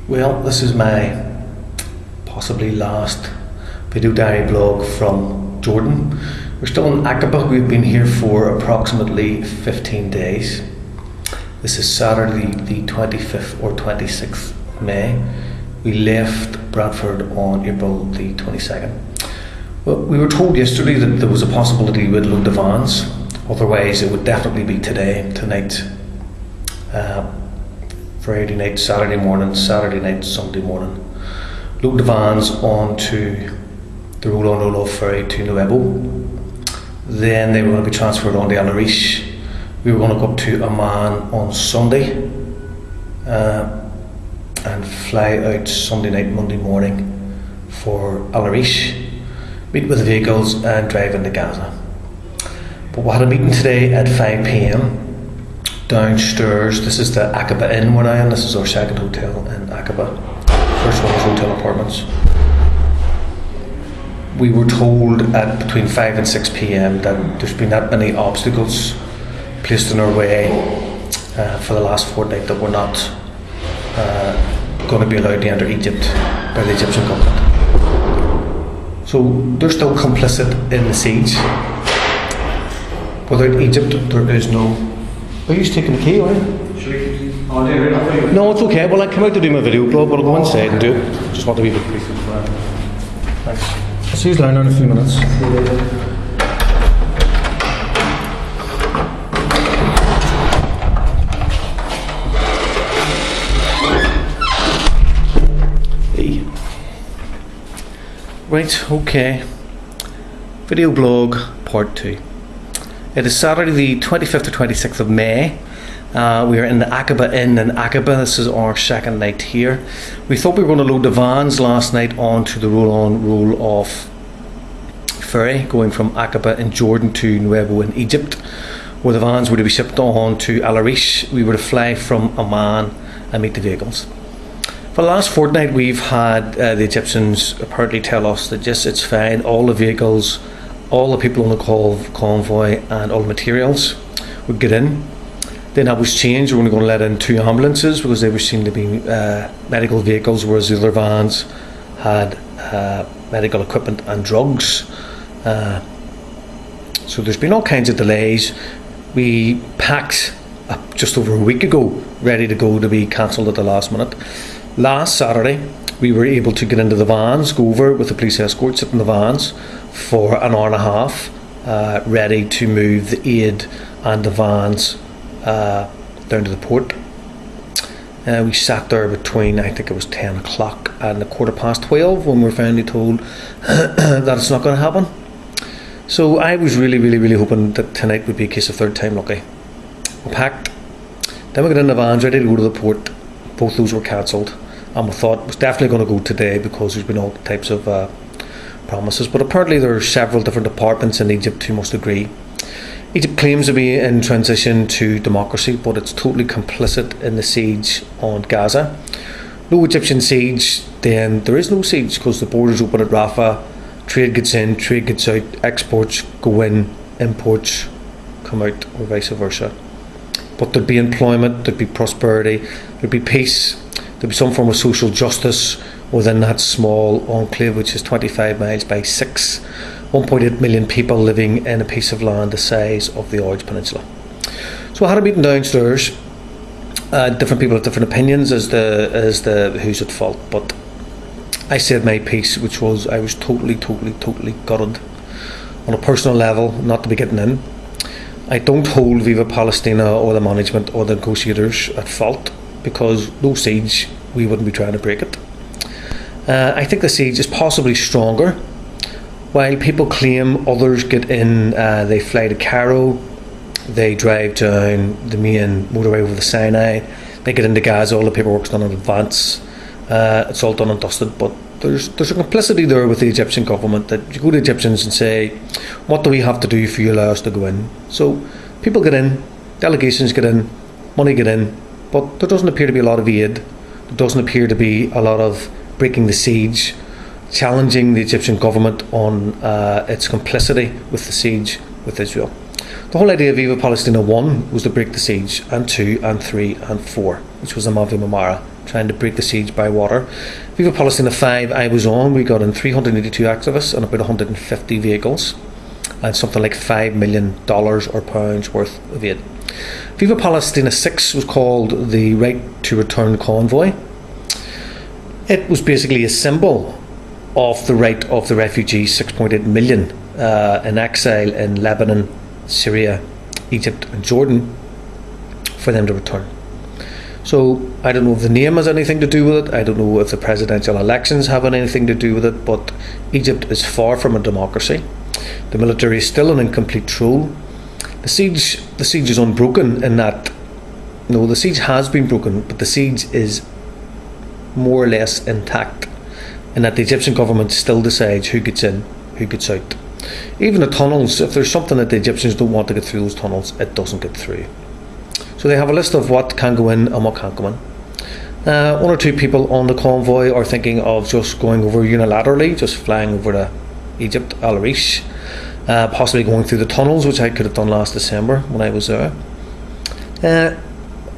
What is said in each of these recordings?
Well, this is my possibly last video diary blog from Jordan. We're still in Aqaba. We've been here for approximately 15 days. This is Saturday the 25th or 26th of May. We left Bradford on April the 22nd. Well, we were told yesterday that there was a possibility we'd load the vans. Otherwise it would definitely be today, tonight, Friday night, Saturday morning, Saturday night, Sunday morning. Load the vans onto the roll-on roll-off ferry to Nuevo. Then they were going to be transferred on to Alarish. We were going to go up to Amman on Sunday and fly out Sunday night, Monday morning for Alarish, meet with the vehicles and drive into Gaza. But we had a meeting today at 5 p.m. downstairs. This is the Aqaba Inn we're now in. This is our second hotel in Aqaba. First one was hotel apartments. We were told at between 5 and 6 p.m. that there's been that many obstacles placed in our way for the last fortnight that we're not going to be allowed to enter Egypt by the Egyptian government. So they're still complicit in the siege. Without Egypt, there is no... Are you taking the key, are you? No, it's okay. Well, I come out to do my video blog, but I'll go inside and do it. Just want to be a bit brief. Thanks. I'll see you down in a few minutes. Hey. Right, okay. Video blog part 2. It is Saturday the 25th or 26th of May. We are in the Aqaba Inn in Aqaba. This is our second night here. We thought we were going to load the vans last night onto the roll-on roll-off ferry going from Aqaba in Jordan to Nuevo in Egypt, where the vans were to be shipped on to Alarish. We were to fly from Amman and meet the vehicles. For the last fortnight we've had the Egyptians apparently tell us that yes, it's fine, all the vehicles, all the people on the convoy and all the materials would get in. Then that was changed. We're only going to let in 2 ambulances because they were seen to be medical vehicles, whereas the other vans had medical equipment and drugs. So there's been all kinds of delays. We packed up just over a week ago, ready to go to be cancelled at the last minute. Last Saturday we were able to get into the vans, go over with the police escort, sit in the vans for an hour and a half, ready to move the aid and the vans down to the port. We sat there between, I think it was 10 o'clock and 12:15 when we were finally told that it's not going to happen. So I was really hoping that tonight would be a case of third time lucky. We packed, then we got in the vans ready to go to the port. Both those were cancelled, and we thought it was definitely going to go today because there's been all types of promises, but apparently there are several different departments in Egypt who must agree. Egypt claims to be in transition to democracy, but it's totally complicit in the siege on Gaza. No Egyptian siege, then there is no siege because the borders open at Rafah, trade gets in, trade gets out, exports go in, imports come out, or vice versa. But there'd be employment, there'd be prosperity, there'd be peace, there'd be some form of social justice within that small enclave, which is 25 miles by 6, 1.8 million people living in a piece of land the size of the Orange Peninsula. So I had a meeting downstairs. Different people have different opinions as the who's at fault, but I said my piece, which was I was totally gutted on a personal level not to be getting in. I don't hold Viva Palestina or the management or the negotiators at fault, because no siege, we wouldn't be trying to break it. I think the siege is possibly stronger. While people claim others get in, they fly to Cairo, they drive down the main motorway over the Sinai, they get into Gaza, all the paperwork's done in advance, it's all done and dusted, but there's a complicity there with the Egyptian government that you go to Egyptians and say, what do we have to do for you allow us to go in? So people get in, delegations get in, money get in, but there doesn't appear to be a lot of aid, there doesn't appear to be a lot of breaking the siege, challenging the Egyptian government on its complicity with the siege with Israel. The whole idea of Viva Palestina 1 was to break the siege, and 2 and 3 and 4, which was the Mavi Marmara trying to break the siege by water. Viva Palestina 5 I was on, we got in 382 activists and about 150 vehicles and something like $5 million or pounds worth of aid. Viva Palestina 6 was called the Right to Return convoy. It was basically a symbol of the right of the refugees, 6.8 million in exile in Lebanon, Syria, Egypt and Jordan, for them to return. So I don't know if the name has anything to do with it, I don't know if the presidential elections have anything to do with it, but Egypt is far from a democracy. The military is still in control. The siege is unbroken in that, no, the siege has been broken, but the siege is more or less intact in that the Egyptian government still decides who gets in, who gets out. Even the tunnels, if there's something that the Egyptians don't want to get through those tunnels, it doesn't get through. So they have a list of what can go in and what can't go in. One or two people on the convoy are thinking of just going over unilaterally, just flying over to Egypt, Al Arish, possibly going through the tunnels, which I could have done last December when I was there.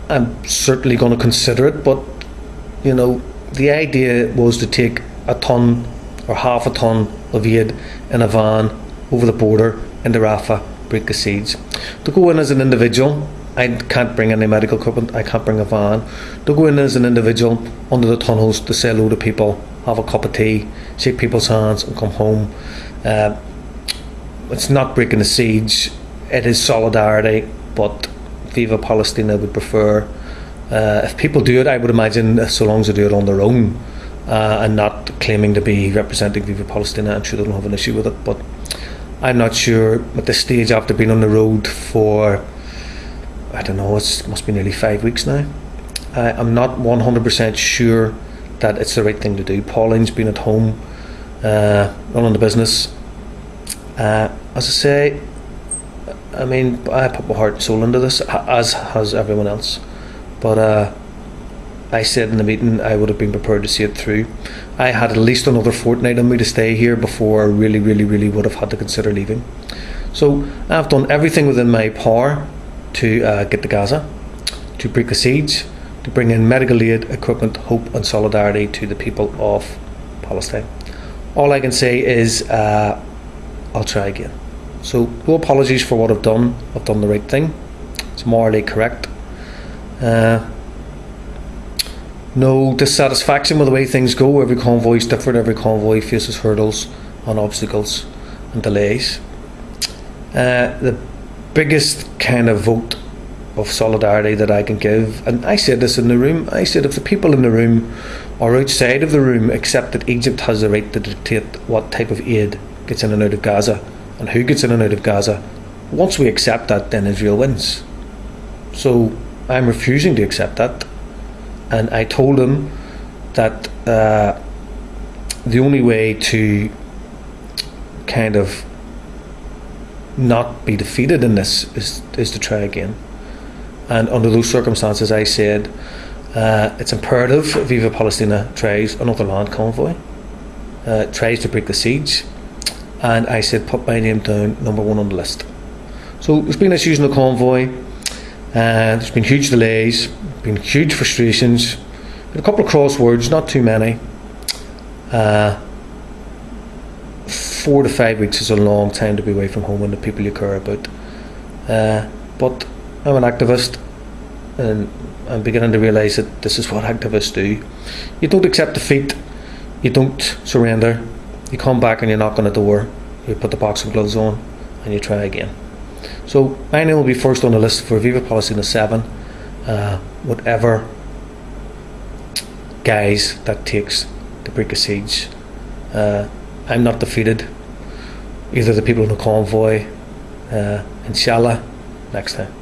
I'm certainly going to consider it, but you know, the idea was to take a ton or half a ton of aid in a van over the border into Rafah, break the siege. To go in as an individual, I can't bring any medical equipment, I can't bring a van. To go in as an individual under the tunnels to say hello to people, have a cup of tea, shake people's hands and come home. It's not breaking the siege, it is solidarity, but Viva Palestina would prefer, if people do it, I would imagine, so long as they do it on their own and not claiming to be representing Viva Palestina, I'm sure they don't have an issue with it. But I'm not sure at this stage, after being on the road for, I don't know, it must be nearly 5 weeks now. I'm not 100% sure that it's the right thing to do. Pauline's been at home running the business. As I say, I mean, I put my heart and soul into this, as has everyone else. But I said in the meeting I would have been prepared to see it through. I had at least another fortnight on me to stay here before I really would have had to consider leaving. So I've done everything within my power to get to Gaza, to break the siege, to bring in medical aid, equipment, hope and solidarity to the people of Palestine. All I can say is I'll try again. So no apologies for what I've done. I've done the right thing. It's morally correct. No dissatisfaction with the way things go. Every convoy is different. Every convoy faces hurdles and obstacles and delays. The biggest kind of vote of solidarity that I can give, and I said this in the room, I said if the people in the room or outside of the room accept that Egypt has the right to dictate what type of aid gets in and out of Gaza and who gets in and out of Gaza, once we accept that, then Israel wins. So I'm refusing to accept that, and I told them that the only way to kind of not be defeated in this is to try again. And under those circumstances, I said it's imperative Viva Palestina tries another land convoy, tries to break the siege, and I said put my name down number one on the list. So there's been issues in the convoy, there's been huge delays, been huge frustrations, a couple of crosswords, not too many. 4 to 5 weeks is a long time to be away from home and the people you care about. But I'm an activist, and I'm beginning to realise that this is what activists do. You don't accept defeat, you don't surrender, you come back and you knock on the door, you put the boxing gloves on and you try again. So my name will be first on the list for Viva Palestina 7, whatever guise that takes to break a siege. I'm not defeated, either the people in the convoy. Inshallah, next time.